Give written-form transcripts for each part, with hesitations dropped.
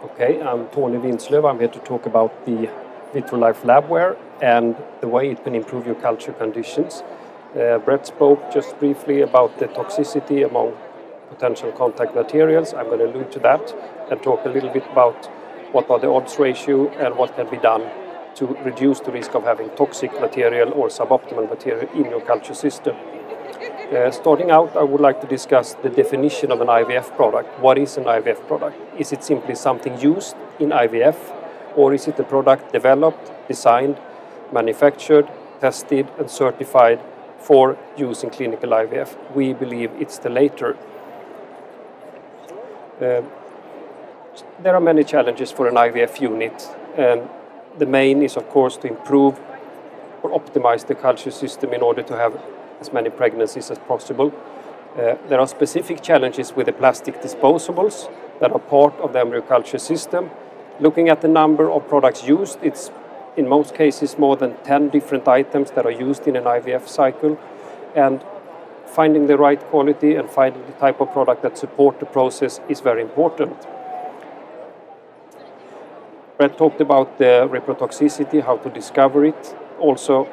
Okay, I'm Tony Winslöf. I'm here to talk about the Vitrolife Labware and the way it can improve your culture conditions. Brett spoke just briefly about the toxicity among potential contact materials. I'm going to allude to that and talk a little bit about what are the odds ratio and what can be done to reduce the risk of having toxic material or suboptimal material in your culture system. Starting out, I would like to discuss the definition of an IVF product. What is an IVF product? Is it simply something used in IVF, or is it a product developed, designed, manufactured, tested and certified for use in clinical IVF? We believe it's the latter. There are many challenges for an IVF unit, and the main is of course to improve or optimize the culture system in order to have as many pregnancies as possible. There are specific challenges with the plastic disposables that are part of the embryo culture system. Looking at the number of products used, it's in most cases more than 10 different items that are used in an IVF cycle, and finding the right quality and finding the type of product that support the process is very important. Brett talked about the reprotoxicity, how to discover it, also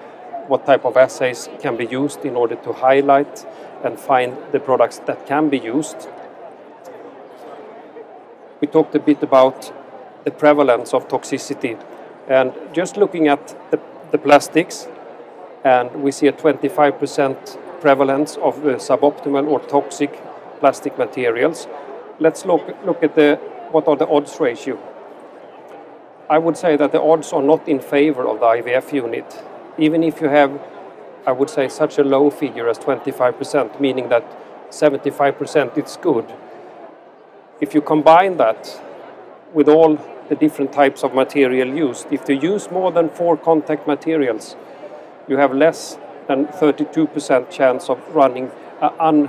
what type of assays can be used in order to highlight and find the products that can be used. We talked a bit about the prevalence of toxicity, and just looking at the plastics, and we see a 25% prevalence of suboptimal or toxic plastic materials. Let's look at what are the odds ratio. I would say that the odds are not in favor of the IVF unit. Even if you have, I would say, such a low figure as 25%, meaning that 75% it's good. If you combine that with all the different types of material used, if you use more than 4 contact materials, you have less than 32% chance of running an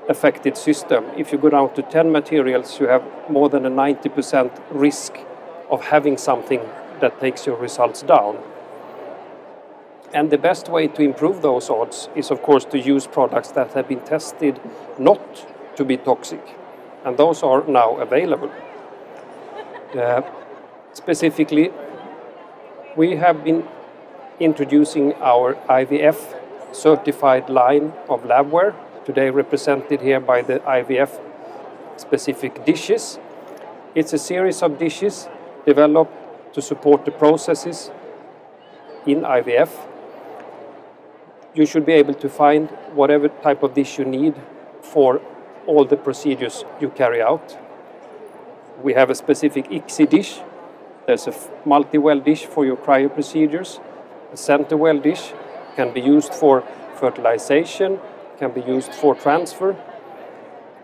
unaffected system. If you go down to 10 materials, you have more than a 90% risk of having something that takes your results down. And the best way to improve those odds is, of course, to use products that have been tested not to be toxic. And those are now available. Specifically, we have been introducing our IVF certified line of labware, today represented here by the IVF specific dishes. It's a series of dishes developed to support the processes in IVF. You should be able to find whatever type of dish you need for all the procedures you carry out. We have a specific ICSI dish. There's a multi-well dish for your cryo procedures. A center well dish can be used for fertilization, can be used for transfer.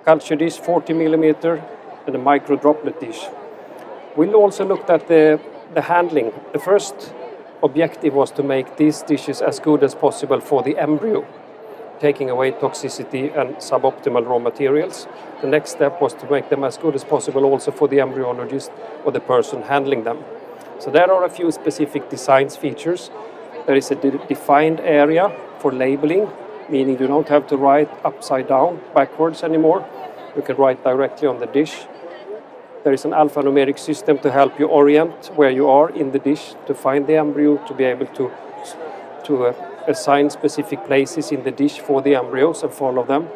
Culture dish 40 millimeter and a micro droplet dish. We also looked at the handling. The first objective was to make these dishes as good as possible for the embryo, taking away toxicity and suboptimal raw materials. The next step was to make them as good as possible also for the embryologist or the person handling them. So there are a few specific design features. There is a defined area for labeling, meaning you don't have to write upside down, backwards anymore. You can write directly on the dish. There is an alphanumeric system to help you orient where you are in the dish, to find the embryo, to be able to assign specific places in the dish for the embryos and follow them.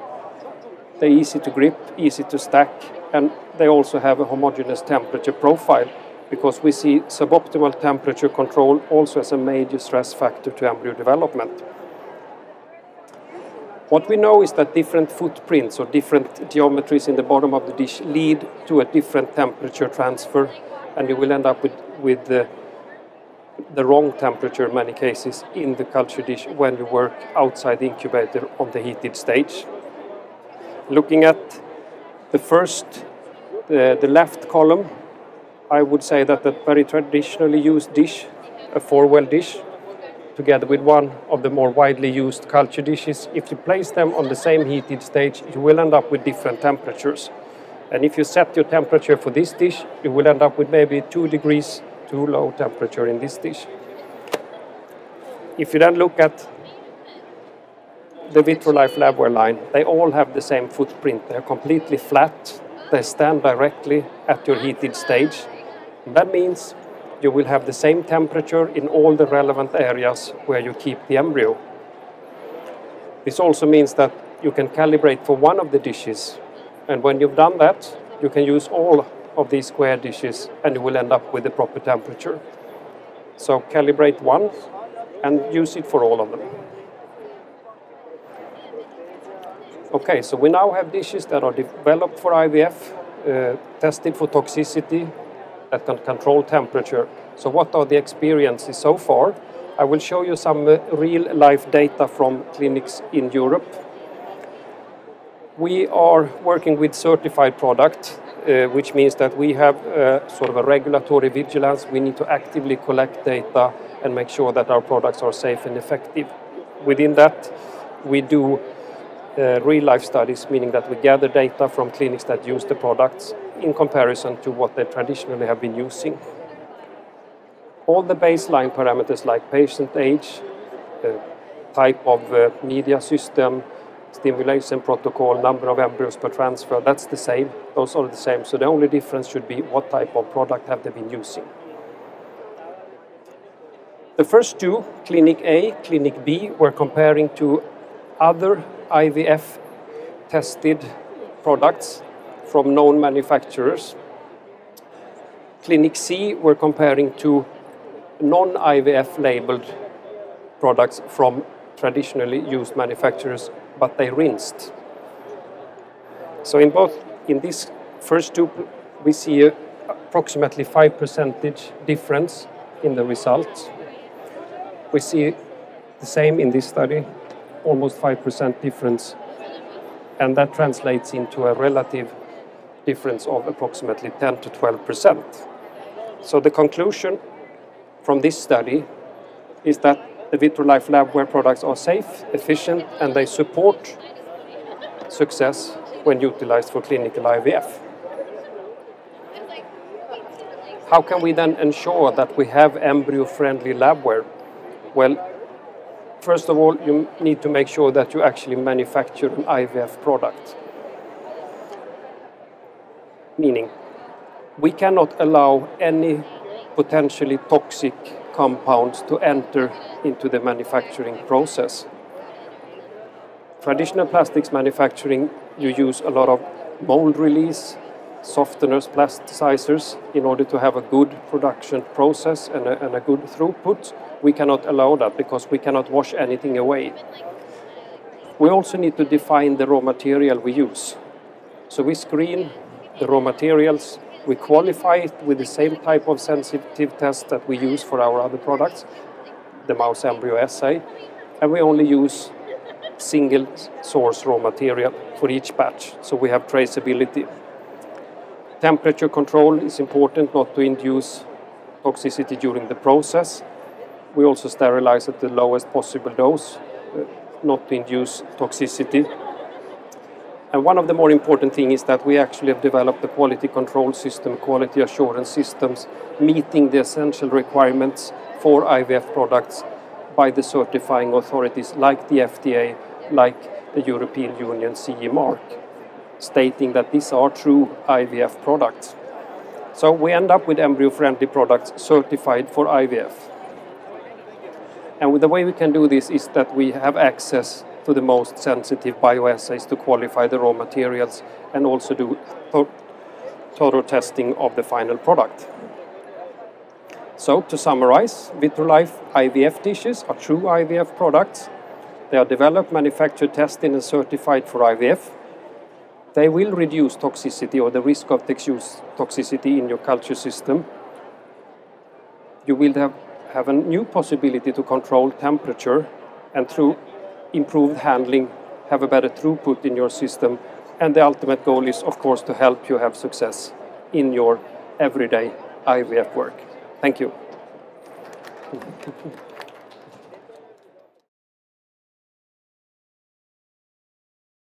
They're easy to grip, easy to stack, and they also have a homogeneous temperature profile, because we see suboptimal temperature control also as a major stress factor to embryo development. What we know is that different footprints or different geometries in the bottom of the dish lead to a different temperature transfer, and you will end up with the wrong temperature in many cases in the culture dish when you work outside the incubator on the heated stage. Looking at the left column, I would say that the very traditionally used dish, a 4-well dish, together with one of the more widely used culture dishes, if you place them on the same heated stage, you will end up with different temperatures. And if you set your temperature for this dish, you will end up with maybe 2 degrees too low temperature in this dish. If you then look at the Vitrolife Labware line, they all have the same footprint. They're completely flat. they stand directly at your heated stage. And that means you will have the same temperature in all the relevant areas where you keep the embryo. This also means that you can calibrate for one of the dishes, and when you've done that, you can use all of these square dishes and you will end up with the proper temperature. So calibrate one and use it for all of them. Okay, so we now have dishes that are developed for IVF, tested for toxicity, that can control temperature. So what are the experiences so far? I will show you some real-life data from clinics in Europe. We are working with certified product, which means that we have sort of a regulatory vigilance. We need to actively collect data and make sure that our products are safe and effective. Within that, we do real-life studies, meaning that we gather data from clinics that use the products in comparison to what they traditionally have been using. All the baseline parameters like patient age, type of media system, stimulation protocol, number of embryos per transfer, that's the same. Those are the same. So the only difference should be what type of product have they been using. The first two, Clinic A, Clinic B, were comparing to other IVF tested products from known manufacturers. Clinic C were comparing to non-IVF labeled products from traditionally used manufacturers, but they rinsed. So in these first two, we see approximately 5% difference in the results. We see the same in this study, almost 5% difference, and that translates into a relative difference of approximately 10 to 12%. So the conclusion from this study is that the Vitrolife Labware products are safe, efficient, and they support success when utilized for clinical IVF. How can we then ensure that we have embryo-friendly labware? Well, first of all, you need to make sure that you actually manufacture an IVF product. Meaning, we cannot allow any potentially toxic compounds to enter into the manufacturing process. Traditional plastics manufacturing, you use a lot of mold release, softeners, plasticizers in order to have a good production process and a good throughput. We cannot allow that because we cannot wash anything away. We also need to define the raw material we use. So we screen the raw materials, we qualify it with the same type of sensitive test that we use for our other products, the mouse embryo assay, and we only use single source raw material for each batch, so we have traceability. Temperature control is important, not to induce toxicity during the process. We also sterilize at the lowest possible dose, not to induce toxicity. And one of the more important things is that we actually have developed a quality control system, quality assurance systems, meeting the essential requirements for IVF products by the certifying authorities like the FDA, like the European Union CE mark, stating that these are true IVF products. So we end up with embryo-friendly products certified for IVF. And the way we can do this is that we have access to the most sensitive bioassays to qualify the raw materials and also do thorough testing of the final product. So to summarize, Vitrolife IVF dishes are true IVF products. They are developed, manufactured, tested and certified for IVF. They will reduce toxicity or the risk of toxicity in your culture system. You will have a new possibility to control temperature, and through improved handling have a better throughput in your system. And the ultimate goal is, of course, to help you have success in your everyday IVF work. Thank you.